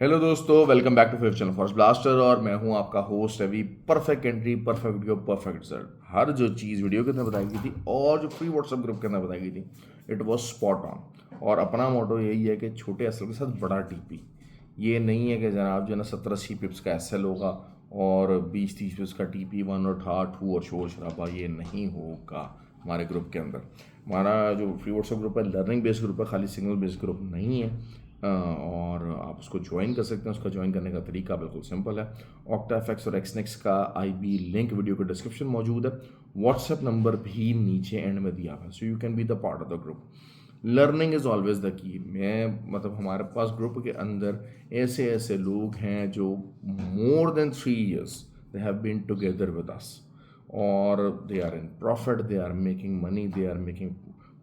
Hello दोस्तों, welcome back to fifth channel forest blaster और मैं हूं आपका host Ravi. Perfect entry, perfect video, perfect result. हर जो चीज़ वीडियो के अंदर बताई गई थी और जो फ्री व्हाट्सएप ग्रुप के अंदर बताई गई थी, इट वाज स्पॉट ऑन। और अपना मोटो यही है कि छोटे एसएल के साथ बड़ा टीपी। ये नहीं है कि जनाब जो है ना 70-80 पिप्स का एसएल होगा और 20-30 पिप्स का टीपी, वन और ठू और शोर शराबा। ये नहीं होगा हमारे ग्रुप के अंदर। हमारा जो फ्री व्हाट्सएप ग्रुप है लर्निंग बेस्ड ग्रुप है, खाली सिंगल बेस्ड ग्रुप नहीं है। और आप उसको ज्वाइन कर सकते हैं। उसका ज्वाइन करने का तरीका बिल्कुल सिंपल है। ऑक्टाफेक्स और एक्सनेक्स का आईबी लिंक वीडियो के डिस्क्रिप्शन मौजूद है। व्हाट्सएप नंबर भी नीचे एंड में दिया हुआ है, so you can be the part of the group. Learning is always the key. मतलब हमारे पास ग्रुप के अंदर ऐसे ऐसे लोग हैं जो more than 3 years they have been together with us और they are in profit, they are making money, they are making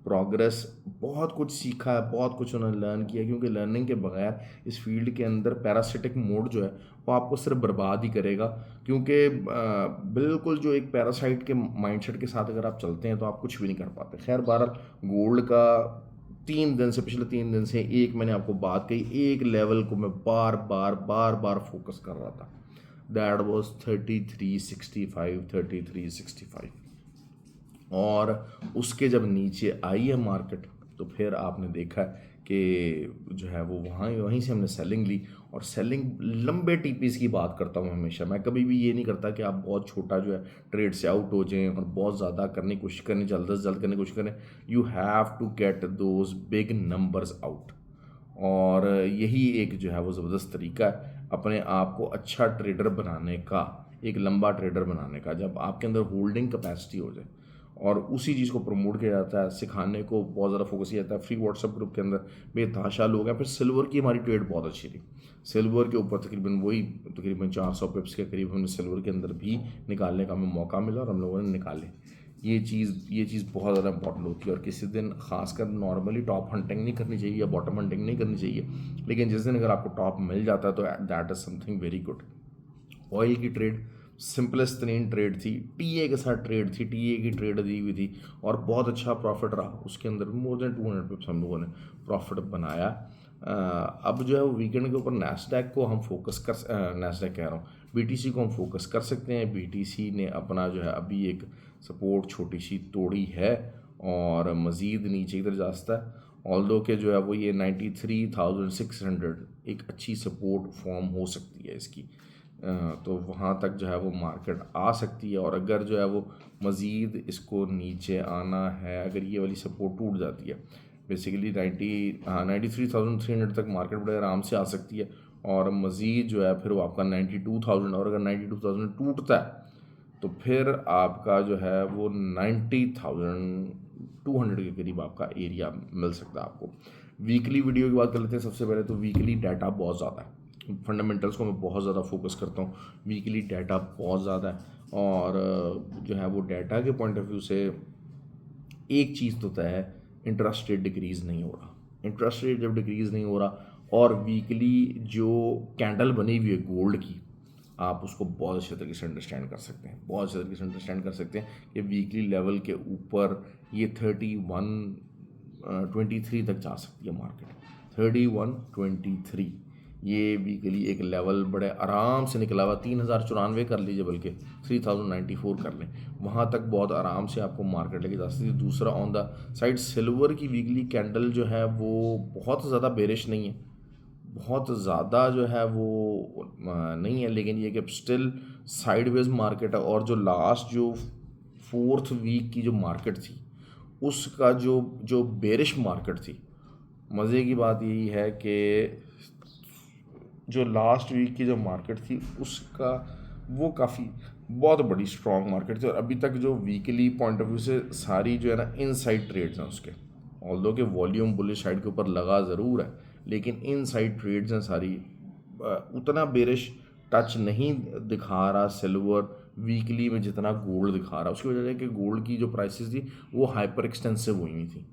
progress. बहुत कुछ सीखा है, बहुत कुछ उन्होंने लर्न किया, क्योंकि लर्निंग के बगैर इस फील्ड के अंदर पैरासिटिक मोड जो है वो आपको सिर्फ बर्बाद ही करेगा। क्योंकि बिल्कुल जो एक पैरासाइट के माइंडसेट के साथ अगर आप चलते हैं तो आप कुछ भी नहीं कर पाते। खैर बहरहाल, गोल्ड का 3 दिन से, पिछले 3 दिन से एक मैंने आपको बात कही, एक लेवल को मैं बार बार बार बार फोकस कर रहा था। That was 3365, 3365। और उसके जब नीचे आई है मार्केट तो फिर आपने देखा कि जो है वो वहीं से हमने सेलिंग ली। और सेलिंग लंबे टीपीस की बात करता हूँ हमेशा। मैं कभी भी ये नहीं करता कि आप बहुत छोटा जो है ट्रेड से आउट हो जाएं और बहुत ज़्यादा करने की कोशिश करें, जल्द से जल्द करने की कोशिश करें। You have to get those big numbers out. और यही एक जो है वो ज़बरदस्त तरीका है अपने आप को अच्छा ट्रेडर बनाने का, एक लंबा ट्रेडर बनाने का, जब आपके अंदर होल्डिंग कैपेसिटी हो जाए। और उसी चीज़ को प्रमोट किया जाता है, सिखाने को बहुत ज़्यादा फोकस किया जाता है। फ्री व्हाट्सएप ग्रुप के अंदर बेतहाशा लोग हैं। फिर सिल्वर की हमारी ट्रेड बहुत अच्छी थी। सिल्वर के ऊपर तकरीबन 400 पिप्स के करीब हमने सिल्वर के अंदर भी निकालने का हमें मौका मिला और हम लोगों ने निकाले। ये चीज़ बहुत ज़्यादा इंपॉर्टेंट होती है। और किसी दिन खासकर नॉर्मली टॉप हंटिंग नहीं करनी चाहिए या बॉटम हंटिंग नहीं करनी चाहिए, लेकिन जिस दिन अगर आपको टॉप मिल जाता है तो that is something very good. Oil की ट्रेड सिंपलेस्ट तरीन ट्रेड थी, टीए के साथ ट्रेड थी, टीए की ट्रेड दी हुई थी और बहुत अच्छा प्रॉफिट रहा। उसके अंदर मोर देन 200 पिप्स हम लोगों ने प्रॉफिट बनाया। अब जो है वो वीकेंड के ऊपर नैस्डैक को हम फोकस कर, नैस्डैक कह रहा हूँ, बीटीसी को हम फोकस कर सकते हैं। बीटीसी ने अपना जो है अभी एक सपोर्ट छोटी सी तोड़ी है और मज़ीद नीचे की तरफ जा सकता है। ऑल्दो के जो है वो ये 93,600 एक अच्छी सपोर्ट फॉर्म हो सकती है इसकी। तो वहाँ तक जो है वो मार्केट आ सकती है। और अगर जो है वो मज़ीद इसको नीचे आना है, अगर ये वाली सपोर्ट टूट जाती है, बेसिकली 93,300 तक मार्केट बड़े आराम से आ सकती है। और मज़ीद जो है फिर वो आपका 92,000, और अगर 92,000 टूटता है तो फिर आपका जो है वो 90,200 के करीब आपका एरिया मिल सकता है आपको। वीकली वीडियो की बात कर लेते हैं। सबसे पहले तो वीकली डाटा बहुत ज़्यादा है, फंडामेंटल्स को मैं बहुत ज़्यादा फोकस करता हूँ। वीकली डाटा बहुत ज़्यादा है और जो है वो डाटा के पॉइंट ऑफ व्यू से एक चीज़ तो तय है, इंटरेस्ट रेट डिक्रीज़ नहीं हो रहा। इंटरेस्ट रेट जब डिक्रीज़ नहीं हो रहा और वीकली जो कैंडल बनी हुई है गोल्ड की, आप उसको बहुत अच्छे तरीके से अंडरस्टैंड कर सकते हैं, बहुत अच्छे तरीके से अंडरस्टैंड कर सकते हैं कि वीकली लेवल के ऊपर ये 3123 तक जा सकती है मार्केट। 3123 ये वीकली एक लेवल बड़े आराम से निकला हुआ। 3094 कर लीजिए, बल्कि 3094 कर लें, वहाँ तक बहुत आराम से आपको मार्केट लेके जा सकती है। दूसरा ऑन द साइड सिल्वर की वीकली कैंडल जो है वो बहुत ज़्यादा बेरिश नहीं है, बहुत ज़्यादा जो है वो नहीं है, लेकिन ये कि स्टिल साइडवेज मार्केट है। और जो लास्ट जो 4th वीक की जो मार्केट थी उसका जो जो बेरिश मार्केट थी, मज़े की बात यही है कि जो लास्ट वीक की जो मार्केट थी उसका वो काफ़ी बहुत बड़ी स्ट्रॉन्ग मार्केट थी। और अभी तक जो वीकली पॉइंट ऑफ व्यू से सारी जो है ना इनसाइड ट्रेड्स हैं उसके, ऑल्दो के वॉल्यूम बुलिश साइड के ऊपर लगा ज़रूर है, लेकिन इनसाइड ट्रेड्स हैं सारी। उतना बेरिश टच नहीं दिखा रहा सिल्वर वीकली में जितना गोल्ड दिखा रहा। उसकी वजह है कि गोल्ड की जो प्राइसेस थी वो हाइपर एक्सटेंसिव हुई हुई थी,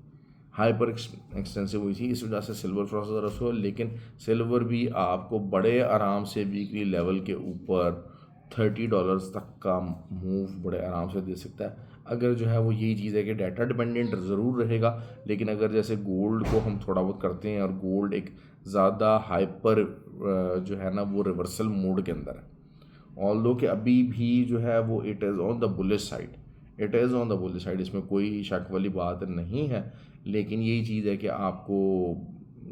हाइपर एक्सटेंसिव हुई थी, इस वजह से सिल्वर थोड़ा सा ज़रा हुआ। लेकिन सिल्वर भी आपको बड़े आराम से वीकली लेवल के ऊपर $30 तक का मूव बड़े आराम से दे सकता है। अगर जो है वो यही चीज़ है कि डाटा डिपेंडेंट ज़रूर रहेगा, लेकिन अगर जैसे गोल्ड को हम थोड़ा बहुत करते हैं और गोल्ड एक ज़्यादा हाइपर जो है ना वो रिवर्सल मोड के अंदर है। ऑल्दो कि अभी भी जो है वो it is on the bullish side, it is on the bullish side, इसमें कोई शक वाली बात नहीं है। लेकिन यही चीज़ है कि आपको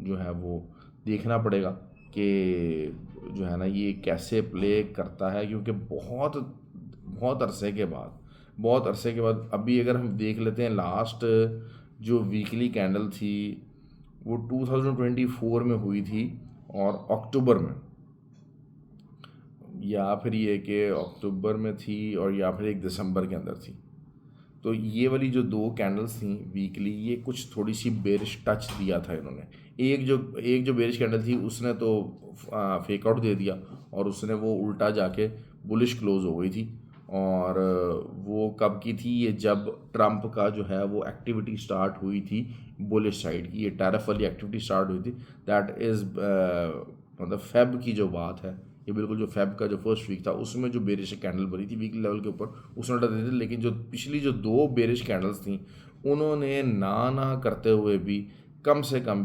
जो है वो देखना पड़ेगा कि जो है ना ये कैसे प्ले करता है, क्योंकि बहुत अरसे के बाद अभी अगर हम देख लेते हैं लास्ट जो वीकली कैंडल थी वो 2024 में हुई थी और अक्टूबर में, या फिर ये कि अक्टूबर में थी और या फिर एक दिसंबर के अंदर थी। तो ये वाली जो दो कैंडल्स थी वीकली, ये कुछ थोड़ी सी बेरिश टच दिया था इन्होंने। एक जो बेरिश कैंडल थी उसने तो फेक आउट दे दिया और उसने वो उल्टा जाके बुलिश क्लोज हो गई थी। और वो कब की थी, ये जब ट्रंप का जो है वो एक्टिविटी स्टार्ट हुई थी बुलिश साइड की, ये टैरिफ वाली एक्टिविटी स्टार्ट हुई थी। दैट इज़ मतलब फेब की जो बात है, ये बिल्कुल जो फेब का जो फर्स्ट वीक था उसमें जो बेरिश कैंडल बनी थी वीकली लेवल के ऊपर उसने उल्टा दे दी। लेकिन जो पिछली जो दो बेरिश कैंडल्स थी उन्होंने ना करते हुए भी कम से कम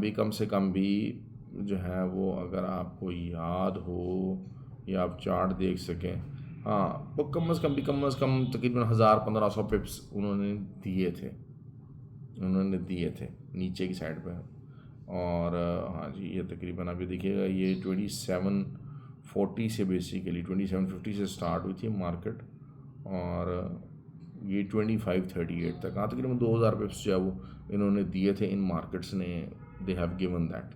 भी जो है वो, अगर आपको याद हो या आप चार्ट देख सकें, हाँ वो कम से कम तकरीबन 1000-1500 पिप्स उन्होंने दिए थे नीचे की साइड पे। और हाँ जी, ये तकरीबन अभी देखिएगा ये 2740 से बेसिकली 2750 से स्टार्ट हुई थी मार्केट और ये 2538 तक, हाँ तकरीबन 2000 पिप्स जो है वो इन्होंने दिए थे इन मार्केट्स ने, दे हैव गिवन दैट।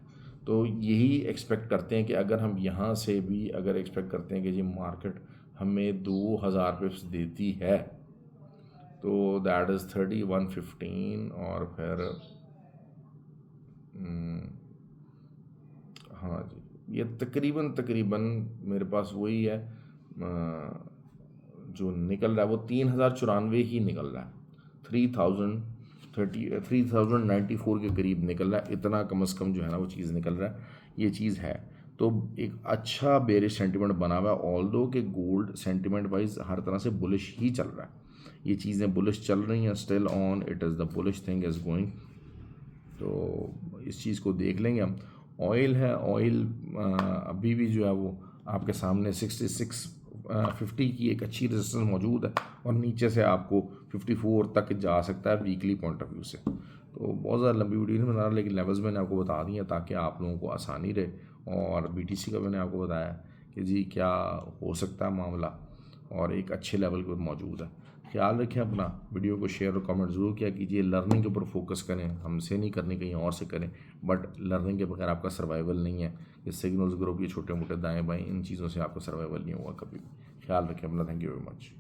तो यही एक्सपेक्ट करते हैं कि अगर हम यहाँ से भी अगर एक्सपेक्ट करते हैं कि जी मार्केट हमें 2000 पिप्स देती है तो दैट इज़ 3115 और फिर हाँ जी, ये तकरीबन मेरे पास वही है जो निकल रहा है वो 3094 ही निकल रहा है, 3094 के करीब निकल रहा है, इतना कम से कम जो है ना वो चीज़ निकल रहा है, ये चीज़ है। तो एक अच्छा बेरिश सेंटिमेंट बना हुआ है, ऑल्दो के गोल्ड सेंटिमेंट वाइज हर तरह से बुलिश ही चल रहा है, ये चीज़ें बुलिश चल रही हैं, still on it is the bullish thing is going. तो इस चीज़ को देख लेंगे हम। ऑयल है, ऑयल अभी भी जो है वो आपके सामने 6650 की एक अच्छी रेजिस्टेंस मौजूद है और नीचे से आपको 54 तक जा सकता है वीकली पॉइंट ऑफ व्यू से। तो बहुत ज़्यादा लंबी वीडियो नहीं बना रहा, लेकिन लेवल्स मैंने आपको बता दी हैं ताकि आप लोगों को आसानी रहे। और BTC का मैंने आपको बताया कि जी क्या हो सकता है मामला और एक अच्छे लेवल पर मौजूद है। ख्याल रखें अपना, वीडियो को शेयर और कमेंट ज़रूर किया कीजिए। लर्निंग के ऊपर फोकस करें, हमसे नहीं करनी कहीं और से करें, बट लर्निंग के बगैर आपका सर्वाइवल नहीं है। ये सिग्नल्स ग्रुप, ये छोटे मोटे दाएं बाएं, इन चीज़ों से आपका सर्वाइवल नहीं होगा कभी भी। ख्याल रखें अपना, थैंक यू वेरी मच।